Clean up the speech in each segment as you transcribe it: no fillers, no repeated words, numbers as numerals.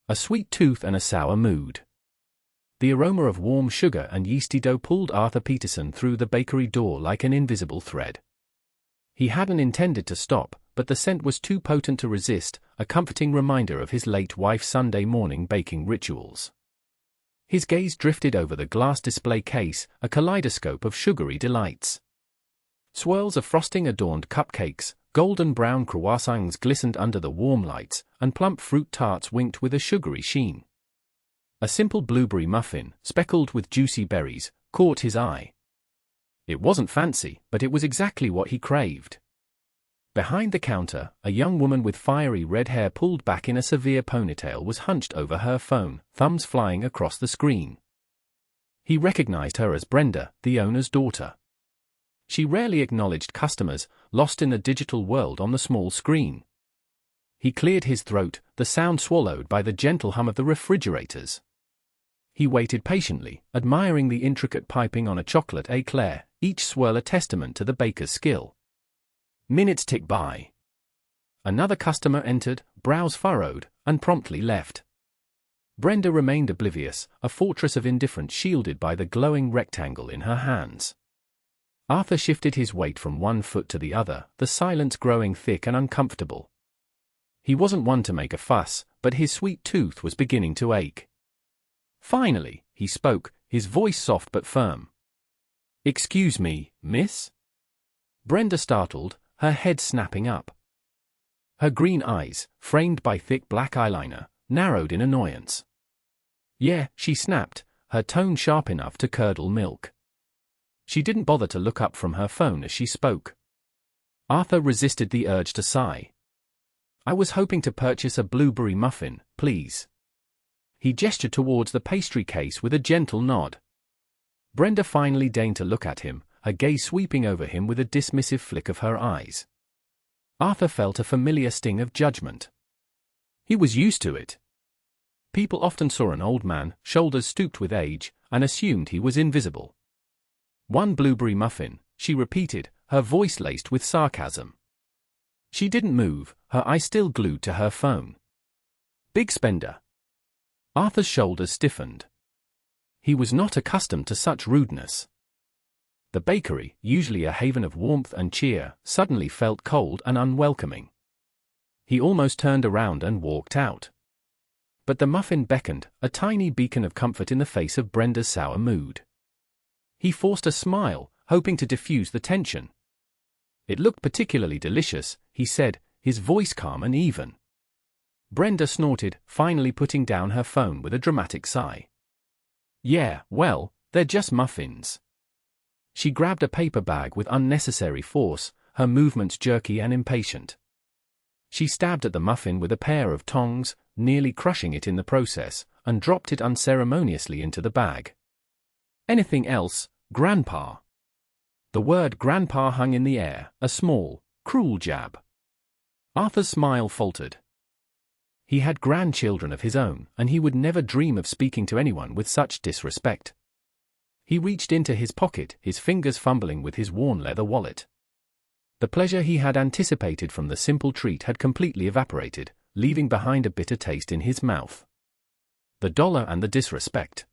a sweet tooth and a sour mood. The aroma of warm sugar and yeasty dough pulled Arthur Peterson through the bakery door like an invisible thread. He hadn't intended to stop, but the scent was too potent to resist, a comforting reminder of his late wife's Sunday morning baking rituals. His gaze drifted over the glass display case, a kaleidoscope of sugary delights. Swirls of frosting adorned cupcakes, golden brown croissants glistened under the warm lights, and plump fruit tarts winked with a sugary sheen. A simple blueberry muffin, speckled with juicy berries, caught his eye. It wasn't fancy, but it was exactly what he craved. Behind the counter, a young woman with fiery red hair pulled back in a severe ponytail was hunched over her phone, thumbs flying across the screen. He recognized her as Brenda, the owner's daughter. She rarely acknowledged customers, lost in the digital world on the small screen. He cleared his throat, the sound swallowed by the gentle hum of the refrigerators. He waited patiently, admiring the intricate piping on a chocolate éclair, each swirl a testament to the baker's skill. Minutes ticked by. Another customer entered, brows furrowed, and promptly left. Brenda remained oblivious, a fortress of indifference shielded by the glowing rectangle in her hands. Arthur shifted his weight from one foot to the other, the silence growing thick and uncomfortable. He wasn't one to make a fuss, but his sweet tooth was beginning to ache. Finally, he spoke, his voice soft but firm. "Excuse me, miss?" Brenda startled, her head snapping up. Her green eyes, framed by thick black eyeliner, narrowed in annoyance. "Yeah," she snapped, her tone sharp enough to curdle milk. She didn't bother to look up from her phone as she spoke. Arthur resisted the urge to sigh. "I was hoping to purchase a blueberry muffin, please." He gestured towards the pastry case with a gentle nod. Brenda finally deigned to look at him, her gaze sweeping over him with a dismissive flick of her eyes. Arthur felt a familiar sting of judgment. He was used to it. People often saw an old man, shoulders stooped with age, and assumed he was invisible. "One blueberry muffin," she repeated, her voice laced with sarcasm. She didn't move, her eyes still glued to her phone. "Big spender." Arthur's shoulders stiffened. He was not accustomed to such rudeness. The bakery, usually a haven of warmth and cheer, suddenly felt cold and unwelcoming. He almost turned around and walked out. But the muffin beckoned, a tiny beacon of comfort in the face of Brenda's sour mood. He forced a smile, hoping to diffuse the tension. "It looked particularly delicious," he said, his voice calm and even. Brenda snorted, finally putting down her phone with a dramatic sigh. "Yeah, well, they're just muffins." She grabbed a paper bag with unnecessary force, her movements jerky and impatient. She stabbed at the muffin with a pair of tongs, nearly crushing it in the process, and dropped it unceremoniously into the bag. "Anything else, Grandpa?" The word Grandpa hung in the air, a small, cruel jab. Arthur's smile faltered. He had grandchildren of his own, and he would never dream of speaking to anyone with such disrespect. He reached into his pocket, his fingers fumbling with his worn leather wallet. The pleasure he had anticipated from the simple treat had completely evaporated, leaving behind a bitter taste in his mouth. The dollar and the disrespect.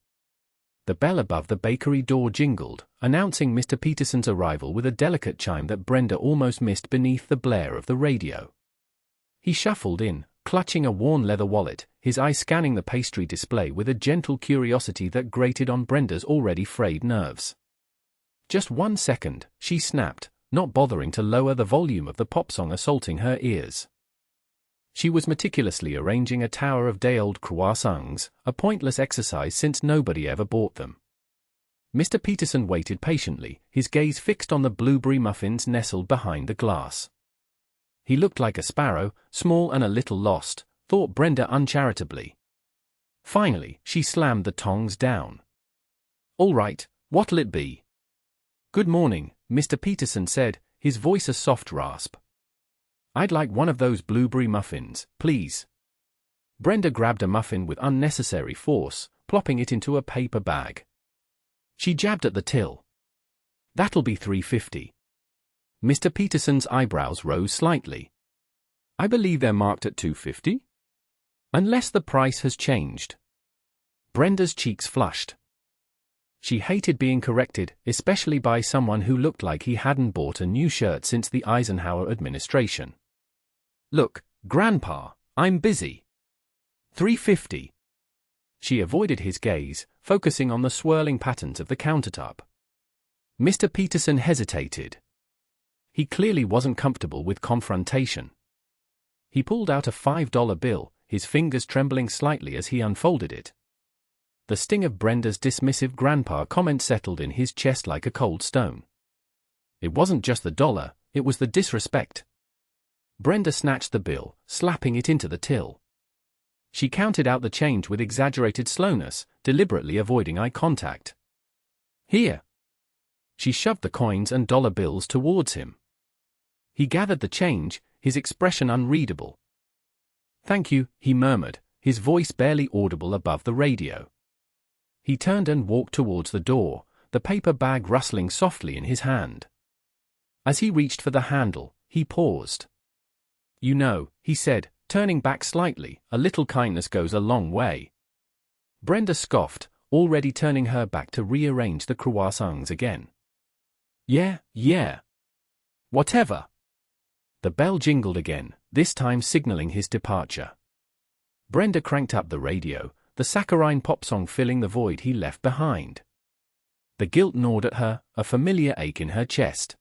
The bell above the bakery door jingled, announcing Mr. Peterson's arrival with a delicate chime that Brenda almost missed beneath the blare of the radio. He shuffled in, clutching a worn leather wallet, his eyes scanning the pastry display with a gentle curiosity that grated on Brenda's already frayed nerves. "Just 1 second," she snapped, not bothering to lower the volume of the pop song assaulting her ears. She was meticulously arranging a tower of day-old croissants, a pointless exercise since nobody ever bought them. Mr. Peterson waited patiently, his gaze fixed on the blueberry muffins nestled behind the glass. He looked like a sparrow, small and a little lost, thought Brenda uncharitably. Finally, she slammed the tongs down. "All right, what'll it be?" "Good morning," Mr. Peterson said, his voice a soft rasp. "I'd like one of those blueberry muffins, please." Brenda grabbed a muffin with unnecessary force, plopping it into a paper bag. She jabbed at the till. "That'll be $3.50. Mr. Peterson's eyebrows rose slightly. "I believe they're marked at $2.50. Unless the price has changed. Brenda's cheeks flushed. She hated being corrected, especially by someone who looked like he hadn't bought a new shirt since the Eisenhower administration. Look, Grandpa, I'm busy. $3.50. She avoided his gaze, focusing on the swirling patterns of the countertop. Mr. Peterson hesitated. He clearly wasn't comfortable with confrontation. He pulled out a $5 bill, his fingers trembling slightly as he unfolded it. The sting of Brenda's dismissive grandpa comment settled in his chest like a cold stone. It wasn't just the dollar, it was the disrespect. Brenda snatched the bill, slapping it into the till. She counted out the change with exaggerated slowness, deliberately avoiding eye contact. Here. She shoved the coins and dollar bills towards him. He gathered the change, his expression unreadable. Thank you, he murmured, his voice barely audible above the radio. He turned and walked towards the door, the paper bag rustling softly in his hand. As he reached for the handle, he paused. You know, he said, turning back slightly, a little kindness goes a long way. Brenda scoffed, already turning her back to rearrange the croissants again. Yeah. Whatever. The bell jingled again, this time signaling his departure. Brenda cranked up the radio, the saccharine pop song filling the void he left behind. The guilt gnawed at her, a familiar ache in her chest.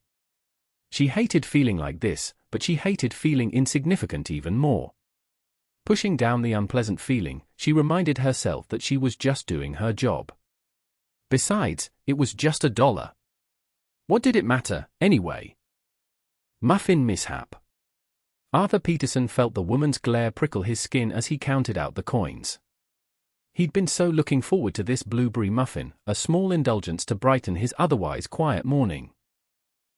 She hated feeling like this, but she hated feeling insignificant even more. Pushing down the unpleasant feeling, she reminded herself that she was just doing her job. Besides, it was just $1. What did it matter, anyway? Muffin mishap. Arthur Peterson felt the woman's glare prickle his skin as he counted out the coins. He'd been so looking forward to this blueberry muffin, a small indulgence to brighten his otherwise quiet morning.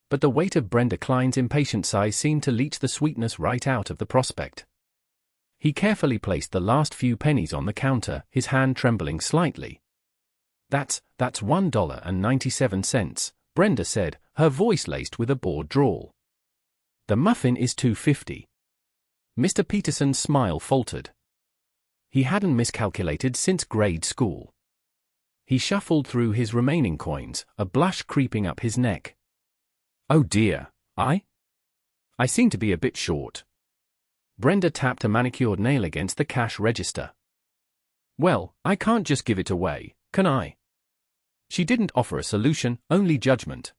But the weight of Brenda Klein's impatient sigh seemed to leach the sweetness right out of the prospect. He carefully placed the last few pennies on the counter, his hand trembling slightly. That's $1.97, Brenda said, her voice laced with a bored drawl. The muffin is $2.50. Mr. Peterson's smile faltered. He hadn't miscalculated since grade school. He shuffled through his remaining coins, a blush creeping up his neck. Oh dear, I seem to be a bit short. Brenda tapped a manicured nail against the cash register. Well, I can't just give it away, can I? She didn't offer a solution, only judgment.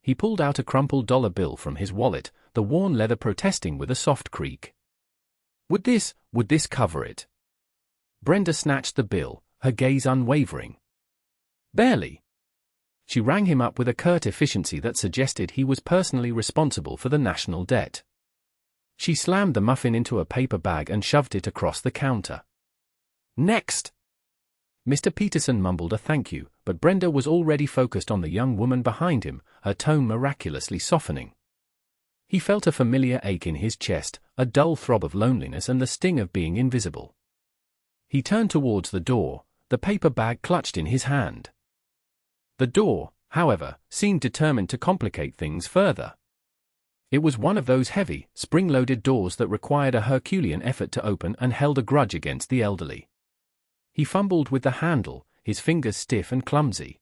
He pulled out a crumpled dollar bill from his wallet, the worn leather protesting with a soft creak. Would this cover it? Brenda snatched the bill, her gaze unwavering. Barely. She rang him up with a curt efficiency that suggested he was personally responsible for the national debt. She slammed the muffin into a paper bag and shoved it across the counter. Next! Mr. Peterson mumbled a thank you, but Brenda was already focused on the young woman behind him, her tone miraculously softening. He felt a familiar ache in his chest, a dull throb of loneliness and the sting of being invisible. He turned towards the door, the paper bag clutched in his hand. The door, however, seemed determined to complicate things further. It was one of those heavy, spring-loaded doors that required a Herculean effort to open and held a grudge against the elderly. He fumbled with the handle, his fingers stiff and clumsy.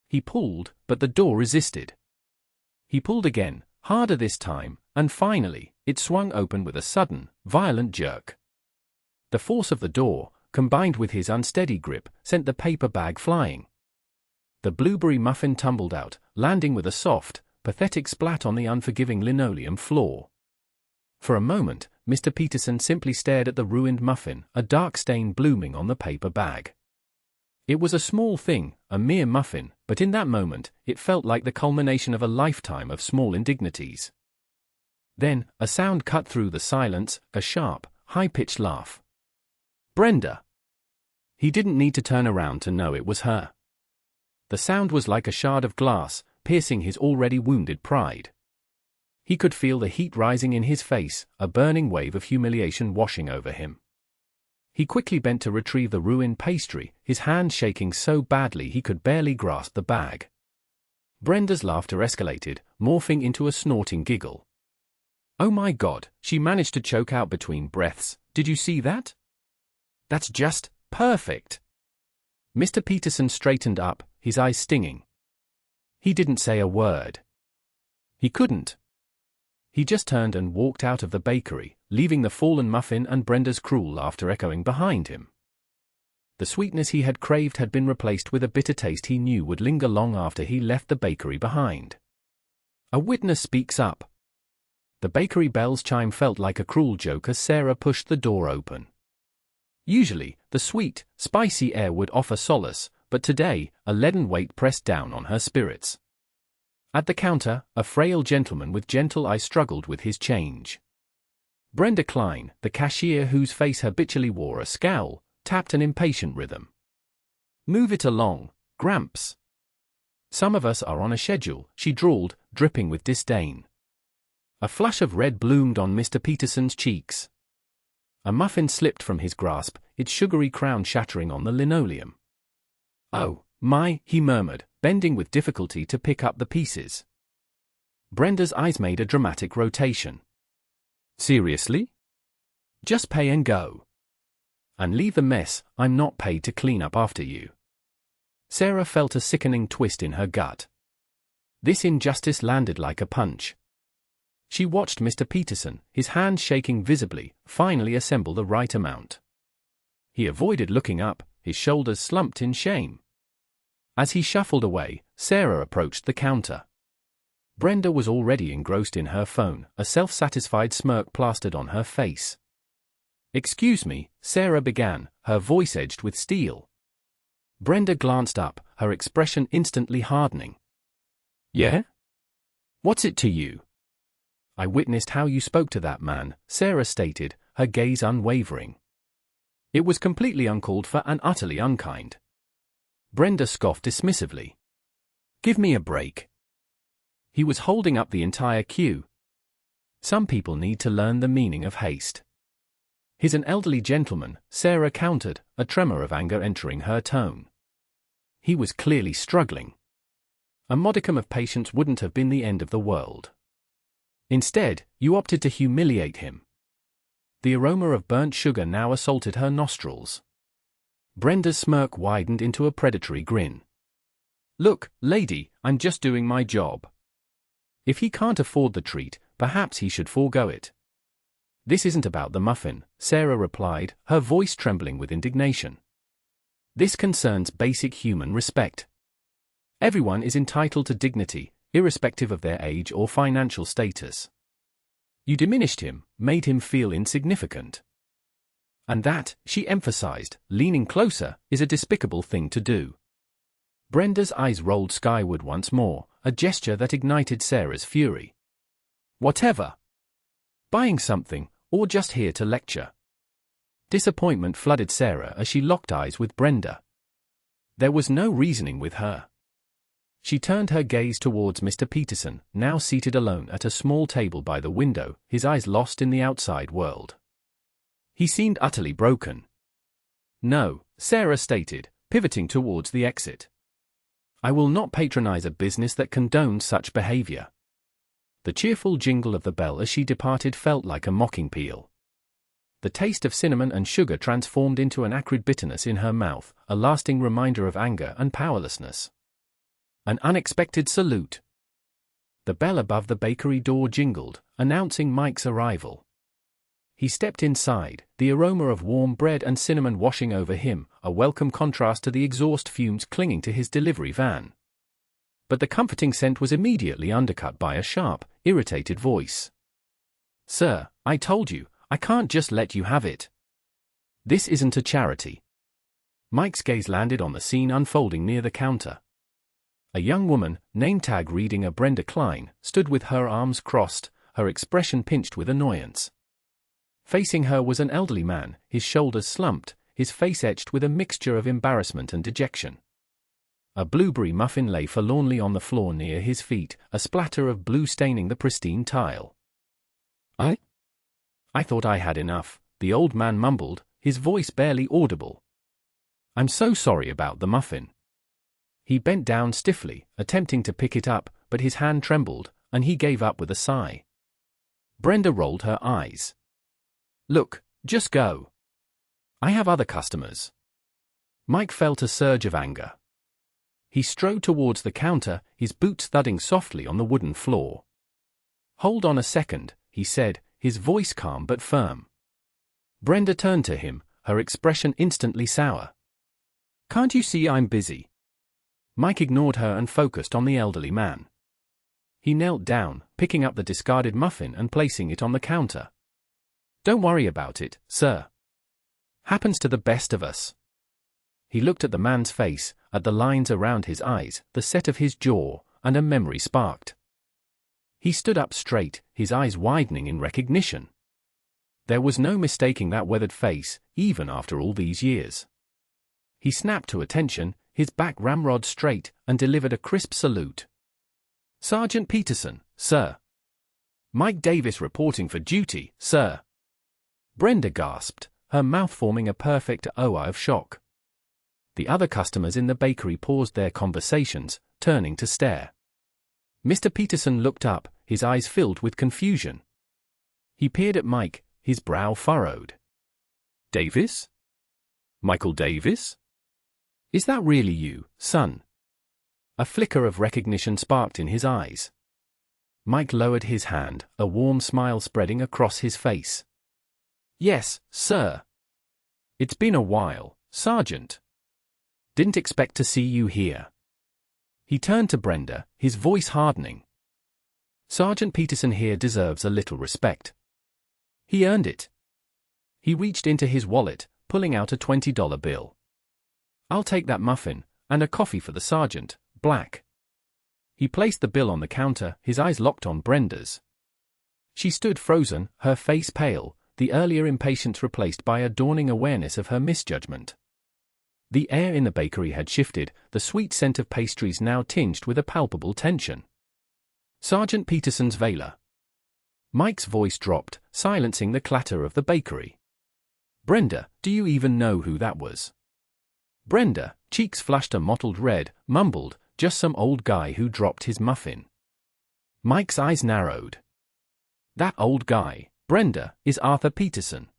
He pulled, but the door resisted. He pulled again, harder this time, and finally, it swung open with a sudden, violent jerk. The force of the door, combined with his unsteady grip, sent the paper bag flying. The blueberry muffin tumbled out, landing with a soft, pathetic splat on the unforgiving linoleum floor. For a moment, Mr. Peterson simply stared at the ruined muffin, a dark stain blooming on the paper bag. It was a small thing, a mere muffin, but in that moment, it felt like the culmination of a lifetime of small indignities. Then, a sound cut through the silence, a sharp, high-pitched laugh. Brenda! He didn't need to turn around to know it was her. The sound was like a shard of glass, piercing his already wounded pride. He could feel the heat rising in his face, a burning wave of humiliation washing over him. He quickly bent to retrieve the ruined pastry, his hand shaking so badly he could barely grasp the bag. Brenda's laughter escalated, morphing into a snorting giggle. Oh my God, she managed to choke out between breaths, did you see that? That's just perfect. Mr. Peterson straightened up, his eyes stinging. He didn't say a word. He couldn't. He just turned and walked out of the bakery, leaving the fallen muffin and Brenda's cruel laughter echoing behind him. The sweetness he had craved had been replaced with a bitter taste he knew would linger long after he left the bakery behind. A witness speaks up. The bakery bell's chime felt like a cruel joke as Sarah pushed the door open. Usually, the sweet, spicy air would offer solace, but today, a leaden weight pressed down on her spirits. At the counter, a frail gentleman with gentle eyes struggled with his change. Brenda Klein, the cashier whose face habitually wore a scowl, tapped an impatient rhythm. "Move it along, Gramps." "Some of us are on a schedule," she drawled, dripping with disdain. A flush of red bloomed on Mr. Peterson's cheeks. A muffin slipped from his grasp, its sugary crown shattering on the linoleum. "Oh, my," he murmured, bending with difficulty to pick up the pieces. Brenda's eyes made a dramatic rotation. "Seriously? Just pay and go. And leave the mess. I'm not paid to clean up after you." Sarah felt a sickening twist in her gut. This injustice landed like a punch. She watched Mr. Peterson, his hands shaking visibly, finally assemble the right amount. He avoided looking up, his shoulders slumped in shame. As he shuffled away, Sarah approached the counter. Brenda was already engrossed in her phone, a self-satisfied smirk plastered on her face. "Excuse me," Sarah began, her voice edged with steel. Brenda glanced up, her expression instantly hardening. "Yeah? What's it to you?" "I witnessed how you spoke to that man," Sarah stated, her gaze unwavering. "It was completely uncalled for and utterly unkind." Brenda scoffed dismissively. "Give me a break." He was holding up the entire queue. "Some people need to learn the meaning of haste." "He's an elderly gentleman," Sarah countered, a tremor of anger entering her tone. He was clearly struggling. A modicum of patience wouldn't have been the end of the world. Instead, you opted to humiliate him. The aroma of burnt sugar now assaulted her nostrils. Brenda's smirk widened into a predatory grin. "Look, lady, I'm just doing my job. If he can't afford the treat, perhaps he should forego it." "This isn't about the muffin," Sarah replied, her voice trembling with indignation. "This concerns basic human respect. Everyone is entitled to dignity, irrespective of their age or financial status. You diminished him, made him feel insignificant. And that," she emphasized, leaning closer, "is a despicable thing to do." Brenda's eyes rolled skyward once more, a gesture that ignited Sarah's fury. "Whatever. Buying something, or just here to lecture?" Disappointment flooded Sarah as she locked eyes with Brenda. There was no reasoning with her. She turned her gaze towards Mr. Peterson, now seated alone at a small table by the window, his eyes lost in the outside world. He seemed utterly broken. "No," Sarah stated, pivoting towards the exit. "I will not patronize a business that condones such behavior." The cheerful jingle of the bell as she departed felt like a mocking peal. The taste of cinnamon and sugar transformed into an acrid bitterness in her mouth, a lasting reminder of anger and powerlessness. An unexpected salute. The bell above the bakery door jingled, announcing Mike's arrival. He stepped inside, the aroma of warm bread and cinnamon washing over him, a welcome contrast to the exhaust fumes clinging to his delivery van. But the comforting scent was immediately undercut by a sharp, irritated voice. "Sir, I told you, I can't just let you have it. This isn't a charity." Mike's gaze landed on the scene unfolding near the counter. A young woman, name tag reading a Brenda Klein, stood with her arms crossed, her expression pinched with annoyance. Facing her was an elderly man, his shoulders slumped, his face etched with a mixture of embarrassment and dejection. A blueberry muffin lay forlornly on the floor near his feet, a splatter of blue staining the pristine tile. I thought I had enough," the old man mumbled, his voice barely audible. "I'm so sorry about the muffin." He bent down stiffly, attempting to pick it up, but his hand trembled, and he gave up with a sigh. Brenda rolled her eyes. "Look, just go. I have other customers. Mike felt a surge of anger. He strode towards the counter, his boots thudding softly on the wooden floor. "Hold on a second," he said, his voice calm but firm. Brenda turned to him, her expression instantly sour. "Can't you see I'm busy?" Mike ignored her and focused on the elderly man. He knelt down, picking up the discarded muffin and placing it on the counter. "Don't worry about it, sir. Happens to the best of us." He looked at the man's face, at the lines around his eyes, the set of his jaw, and a memory sparked. He stood up straight, his eyes widening in recognition. There was no mistaking that weathered face, even after all these years. He snapped to attention, his back ramrod straight, and delivered a crisp salute. "Sergeant Peterson, sir." "Mike Davis reporting for duty, sir." Brenda gasped, her mouth forming a perfect OI of shock. The other customers in the bakery paused their conversations, turning to stare. Mr. Peterson looked up, his eyes filled with confusion. He peered at Mike, his brow furrowed. "Davis? Michael Davis? Is that really you, son?" A flicker of recognition sparked in his eyes. Mike lowered his hand, a warm smile spreading across his face. "Yes, sir. It's been a while, Sergeant. Didn't expect to see you here." He turned to Brenda, his voice hardening. "Sergeant Peterson here deserves a little respect. He earned it." He reached into his wallet, pulling out a $20 bill. "I'll take that muffin, and a coffee for the sergeant, black." He placed the bill on the counter, his eyes locked on Brenda's. She stood frozen, her face pale, the earlier impatience replaced by a dawning awareness of her misjudgment. The air in the bakery had shifted, the sweet scent of pastries now tinged with a palpable tension. "Sergeant Peterson's Vela." Mike's voice dropped, silencing the clatter of the bakery. "Brenda, do you even know who that was?" Brenda, cheeks flushed a mottled red, mumbled, "Just some old guy who dropped his muffin." Mike's eyes narrowed. "That old guy, Brenda, is Arthur Peterson.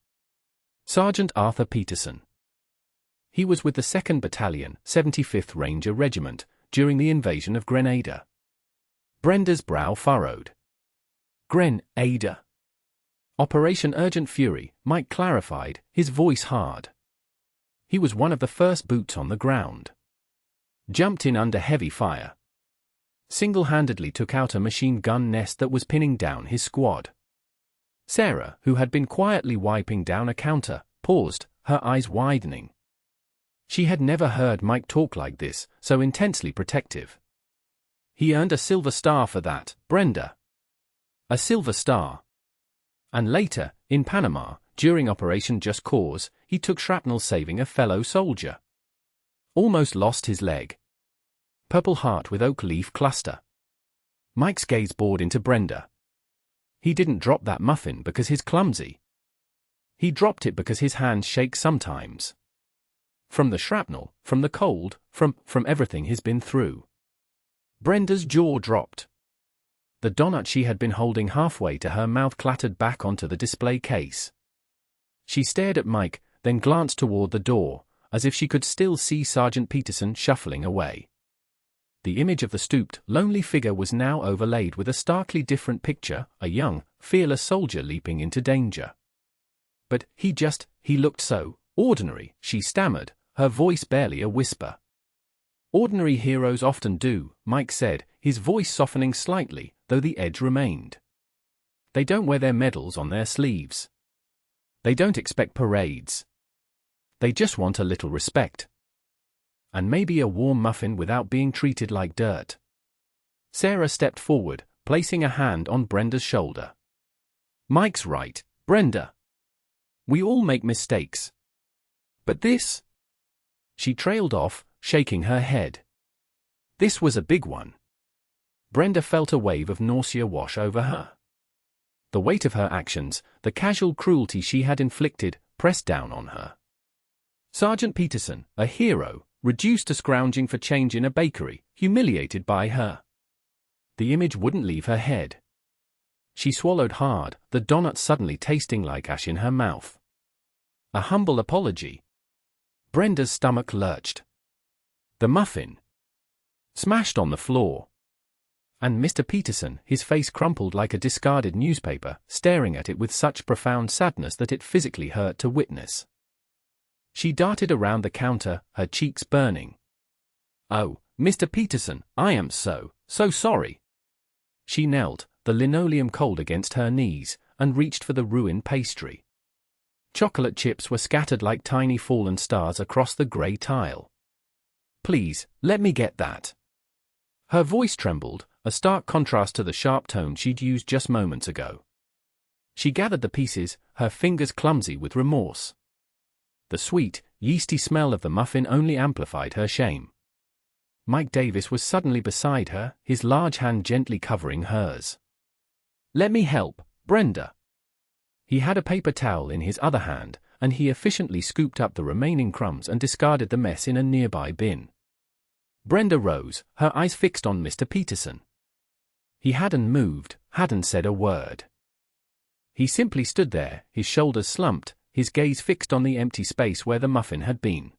Sergeant Arthur Peterson. He was with the 2nd Battalion, 75th Ranger Regiment, during the invasion of Grenada." Brenda's brow furrowed. "Grenada. Operation Urgent Fury," Mike clarified, his voice hard. "He was one of the first boots on the ground. Jumped in under heavy fire. Single-handedly took out a machine gun nest that was pinning down his squad." Sarah, who had been quietly wiping down a counter, paused, her eyes widening. She had never heard Mike talk like this, so intensely protective. "He earned a Silver Star for that, Brenda. A Silver Star. And later, in Panama, during Operation Just Cause, he took shrapnel saving a fellow soldier. Almost lost his leg. Purple Heart with oak leaf cluster." Mike's gaze bored into Brenda. "He didn't drop that muffin because he's clumsy. He dropped it because his hands shake sometimes. From the shrapnel, from the cold, from everything he's been through." Brenda's jaw dropped. The donut she had been holding halfway to her mouth clattered back onto the display case. She stared at Mike, then glanced toward the door, as if she could still see Sergeant Peterson shuffling away. The image of the stooped, lonely figure was now overlaid with a starkly different picture, a young, fearless soldier leaping into danger. "But he looked so ordinary," she stammered, her voice barely a whisper. "Ordinary heroes often do," Mike said, his voice softening slightly, though the edge remained. "They don't wear their medals on their sleeves. They don't expect parades. They just want a little respect. And maybe a warm muffin without being treated like dirt." Sarah stepped forward, placing a hand on Brenda's shoulder. "Mike's right, Brenda. We all make mistakes. But this..." She trailed off, shaking her head. This was a big one. Brenda felt a wave of nausea wash over her. The weight of her actions, the casual cruelty she had inflicted, pressed down on her. Sergeant Peterson, a hero, reduced to scrounging for change in a bakery, humiliated by her. The image wouldn't leave her head. She swallowed hard, the donut suddenly tasting like ash in her mouth. A humble apology, Brenda's stomach lurched. The muffin smashed on the floor. And Mr. Peterson, his face crumpled like a discarded newspaper, staring at it with such profound sadness that it physically hurt to witness. She darted around the counter, her cheeks burning. "Oh, Mr. Peterson, I am so sorry." She knelt, the linoleum cold against her knees, and reached for the ruined pastry. Chocolate chips were scattered like tiny fallen stars across the grey tile. "Please, let me get that." Her voice trembled, a stark contrast to the sharp tone she'd used just moments ago. She gathered the pieces, her fingers clumsy with remorse. The sweet, yeasty smell of the muffin only amplified her shame. Mike Davis was suddenly beside her, his large hand gently covering hers. "Let me help, Brenda." He had a paper towel in his other hand, and he efficiently scooped up the remaining crumbs and discarded the mess in a nearby bin. Brenda rose, her eyes fixed on Mr. Peterson. He hadn't moved, hadn't said a word. He simply stood there, his shoulders slumped, his gaze fixed on the empty space where the muffin had been.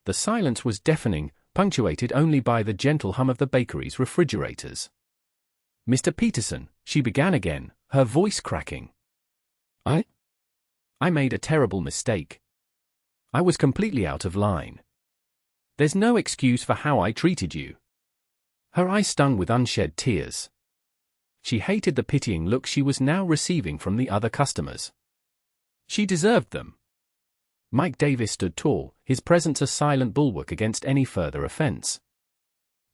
The silence was deafening, punctuated only by the gentle hum of the bakery's refrigerators. "Mr. Peterson," she began again, her voice cracking. I made a terrible mistake. I was completely out of line. There's no excuse for how I treated you." Her eyes stung with unshed tears. She hated the pitying look she was now receiving from the other customers. She deserved them. Mike Davis stood tall, his presence a silent bulwark against any further offense.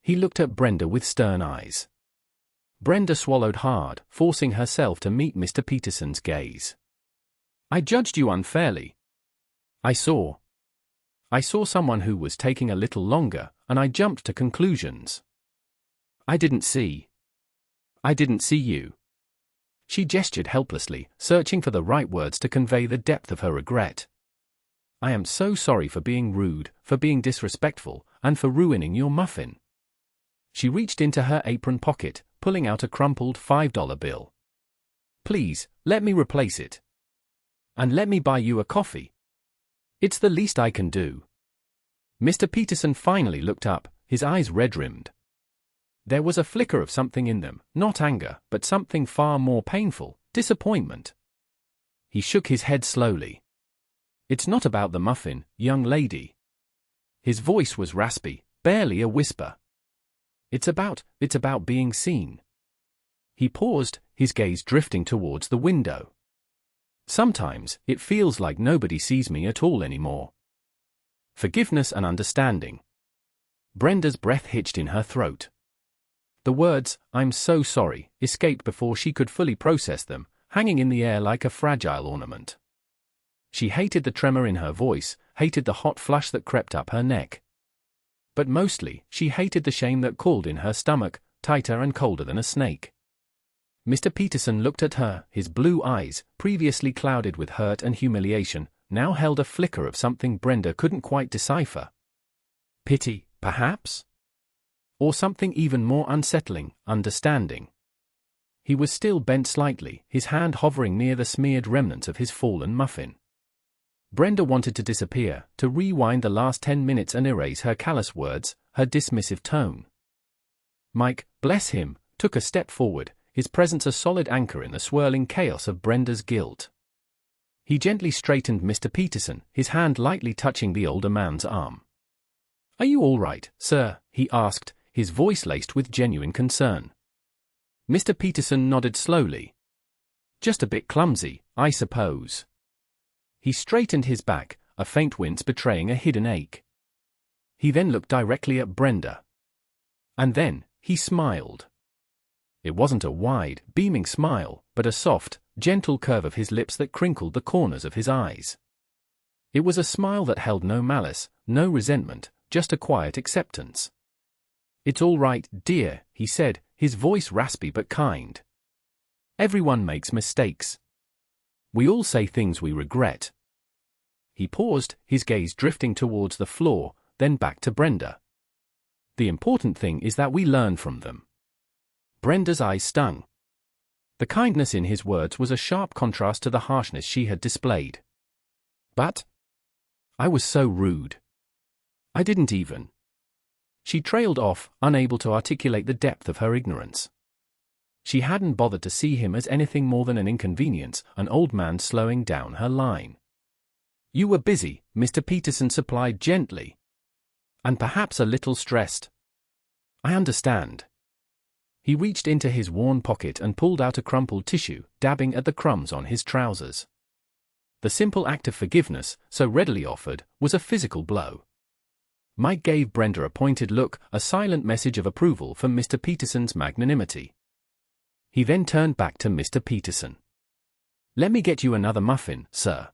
He looked at Brenda with stern eyes. Brenda swallowed hard, forcing herself to meet Mr. Peterson's gaze. "I judged you unfairly. I saw someone who was taking a little longer, and I jumped to conclusions. I didn't see you." She gestured helplessly, searching for the right words to convey the depth of her regret. "I am so sorry for being rude, for being disrespectful, and for ruining your muffin." She reached into her apron pocket, pulling out a crumpled $5 bill. "Please, let me replace it. And let me buy you a coffee. It's the least I can do." Mr. Peterson finally looked up, his eyes red-rimmed. There was a flicker of something in them, not anger, but something far more painful, disappointment. He shook his head slowly. "It's not about the muffin, young lady." His voice was raspy, barely a whisper. It's about being seen." He paused, his gaze drifting towards the window. "Sometimes, it feels like nobody sees me at all anymore. Forgiveness and understanding." Brenda's breath hitched in her throat. The words, "I'm so sorry," escaped before she could fully process them, hanging in the air like a fragile ornament. She hated the tremor in her voice, hated the hot flush that crept up her neck. But mostly, she hated the shame that crawled in her stomach, tighter and colder than a snake. Mr. Peterson looked at her, his blue eyes, previously clouded with hurt and humiliation, now held a flicker of something Brenda couldn't quite decipher. Pity, perhaps? Or something even more unsettling, understanding. He was still bent slightly, his hand hovering near the smeared remnants of his fallen muffin. Brenda wanted to disappear, to rewind the last 10 minutes and erase her callous words, her dismissive tone. Mike, bless him, took a step forward, his presence a solid anchor in the swirling chaos of Brenda's guilt. He gently straightened Mr. Peterson, his hand lightly touching the older man's arm. "Are you all right, sir?" he asked, his voice laced with genuine concern. Mr. Peterson nodded slowly. "Just a bit clumsy, I suppose." He straightened his back, a faint wince betraying a hidden ache. He then looked directly at Brenda. And then, he smiled. It wasn't a wide, beaming smile, but a soft, gentle curve of his lips that crinkled the corners of his eyes. It was a smile that held no malice, no resentment, just a quiet acceptance. "It's all right, dear," he said, his voice raspy but kind. "Everyone makes mistakes. We all say things we regret." He paused, his gaze drifting towards the floor, then back to Brenda. "The important thing is that we learn from them." Brenda's eyes stung. The kindness in his words was a sharp contrast to the harshness she had displayed. "But I was so rude. I didn't even. She trailed off, unable to articulate the depth of her ignorance. She hadn't bothered to see him as anything more than an inconvenience, an old man slowing down her line. You were busy, Mr. Peterson supplied gently. And perhaps a little stressed. I understand. He reached into his worn pocket and pulled out a crumpled tissue, dabbing at the crumbs on his trousers. The simple act of forgiveness, so readily offered, was a physical blow. Mike gave Brenda a pointed look, a silent message of approval for Mr. Peterson's magnanimity. He then turned back to Mr. Peterson. Let me get you another muffin, sir.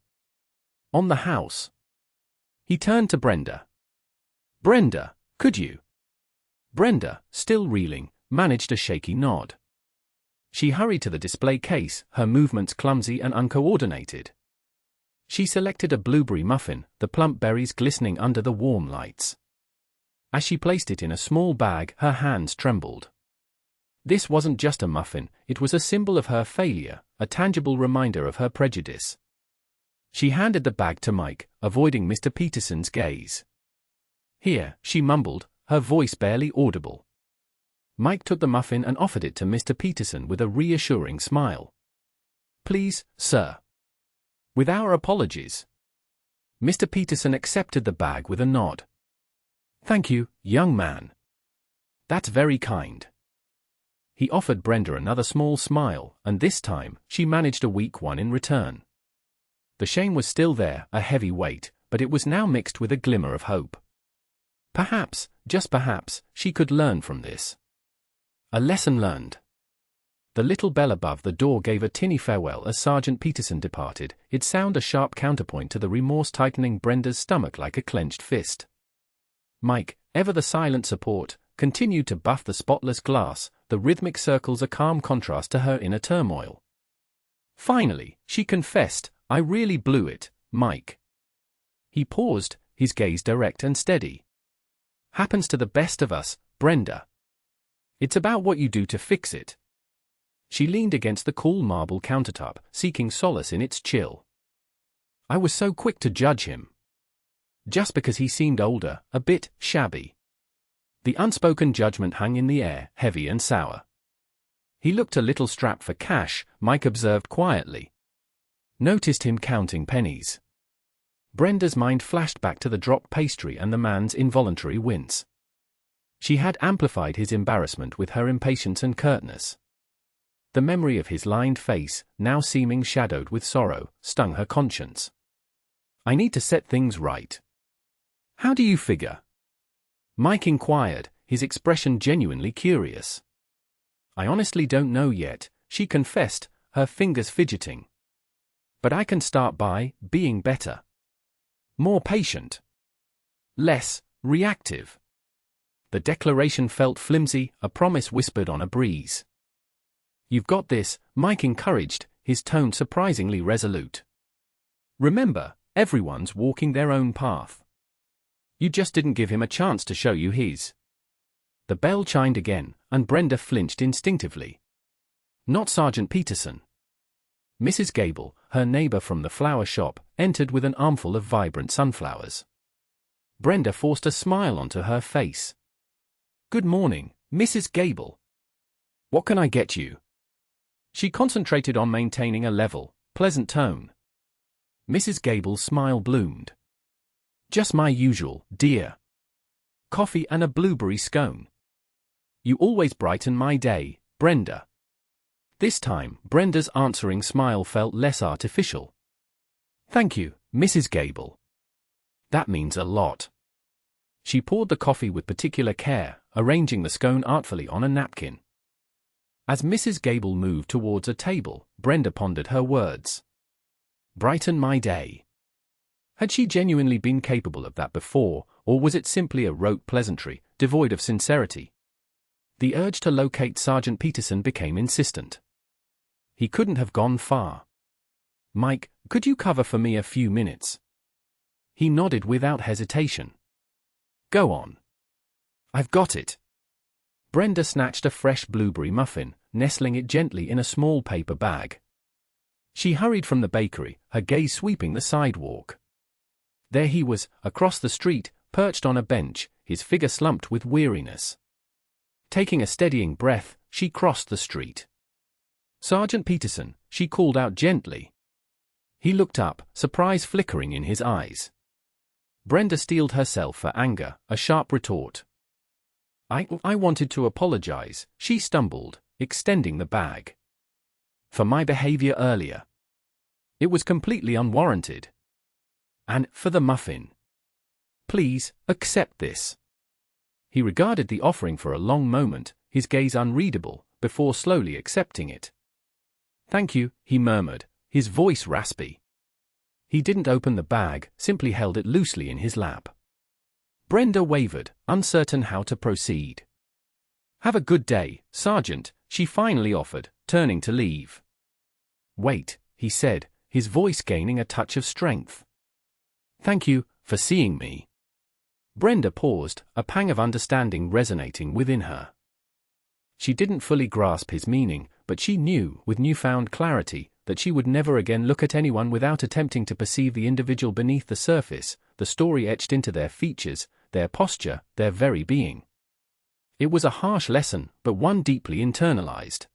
On the house. He turned to Brenda. Brenda, could you? Brenda, still reeling, managed a shaky nod. She hurried to the display case, her movements clumsy and uncoordinated. She selected a blueberry muffin, the plump berries glistening under the warm lights. As she placed it in a small bag, her hands trembled. This wasn't just a muffin, it was a symbol of her failure, a tangible reminder of her prejudice. She handed the bag to Mike, avoiding Mr. Peterson's gaze. Here, she mumbled, her voice barely audible. Mike took the muffin and offered it to Mr. Peterson with a reassuring smile. Please, sir. With our apologies. Mr. Peterson accepted the bag with a nod. Thank you, young man. That's very kind. He offered Brenda another small smile, and this time, she managed a weak one in return. The shame was still there, a heavy weight, but it was now mixed with a glimmer of hope. Perhaps, just perhaps, she could learn from this. A lesson learned. The little bell above the door gave a tinny farewell as Sergeant Peterson departed, its sound a sharp counterpoint to the remorse tightening Brenda's stomach like a clenched fist. Mike, ever the silent support, continued to buff the spotless glass, the rhythmic circles a calm contrast to her inner turmoil. Finally, she confessed, I really blew it, Mike. He paused, his gaze direct and steady. Happens to the best of us, Brenda. It's about what you do to fix it. She leaned against the cool marble countertop, seeking solace in its chill. I was so quick to judge him. Just because he seemed older, a bit shabby. The unspoken judgment hung in the air, heavy and sour. He looked a little strapped for cash, Mike observed quietly. Noticed him counting pennies. Brenda's mind flashed back to the dropped pastry and the man's involuntary wince. She had amplified his embarrassment with her impatience and curtness. The memory of his lined face, now seeming shadowed with sorrow, stung her conscience. I need to set things right. How do you figure? Mike inquired, his expression genuinely curious. I honestly don't know yet, she confessed, her fingers fidgeting. But I can start by being better. More patient. Less reactive. The declaration felt flimsy, a promise whispered on a breeze. You've got this, Mike encouraged, his tone surprisingly resolute. Remember, everyone's walking their own path. You just didn't give him a chance to show you his. The bell chimed again, and Brenda flinched instinctively. Not Sergeant Peterson. Mrs. Gable, her neighbor from the flower shop, entered with an armful of vibrant sunflowers. Brenda forced a smile onto her face. Good morning, Mrs. Gable. What can I get you? She concentrated on maintaining a level, pleasant tone. Mrs. Gable's smile bloomed. Just my usual, dear. Coffee and a blueberry scone. You always brighten my day, Brenda. This time, Brenda's answering smile felt less artificial. Thank you, Mrs. Gable. That means a lot. She poured the coffee with particular care, arranging the scone artfully on a napkin. As Mrs. Gable moved towards a table, Brenda pondered her words. Brighten my day. Had she genuinely been capable of that before, or was it simply a rote pleasantry, devoid of sincerity? The urge to locate Sergeant Peterson became insistent. He couldn't have gone far. Mike, could you cover for me a few minutes? He nodded without hesitation. Go on. I've got it. Brenda snatched a fresh blueberry muffin, nestling it gently in a small paper bag. She hurried from the bakery, her gaze sweeping the sidewalk. There he was, across the street, perched on a bench, his figure slumped with weariness. Taking a steadying breath, she crossed the street. "Sergeant Peterson," she called out gently. He looked up, surprise flickering in his eyes. Brenda steeled herself for anger, a sharp retort. I wanted to apologize," she stumbled, extending the bag. "For my behavior earlier. It was completely unwarranted. And for the muffin. Please, accept this." He regarded the offering for a long moment, his gaze unreadable, before slowly accepting it. "Thank you," he murmured, his voice raspy. He didn't open the bag, simply held it loosely in his lap. Brenda wavered, uncertain how to proceed. "Have a good day, Sergeant," she finally offered, turning to leave. "Wait," he said, his voice gaining a touch of strength. "Thank you for seeing me." Brenda paused, a pang of understanding resonating within her. She didn't fully grasp his meaning, but she knew, with newfound clarity, that she would never again look at anyone without attempting to perceive the individual beneath the surface, the story etched into their features, their posture, their very being. It was a harsh lesson, but one deeply internalized.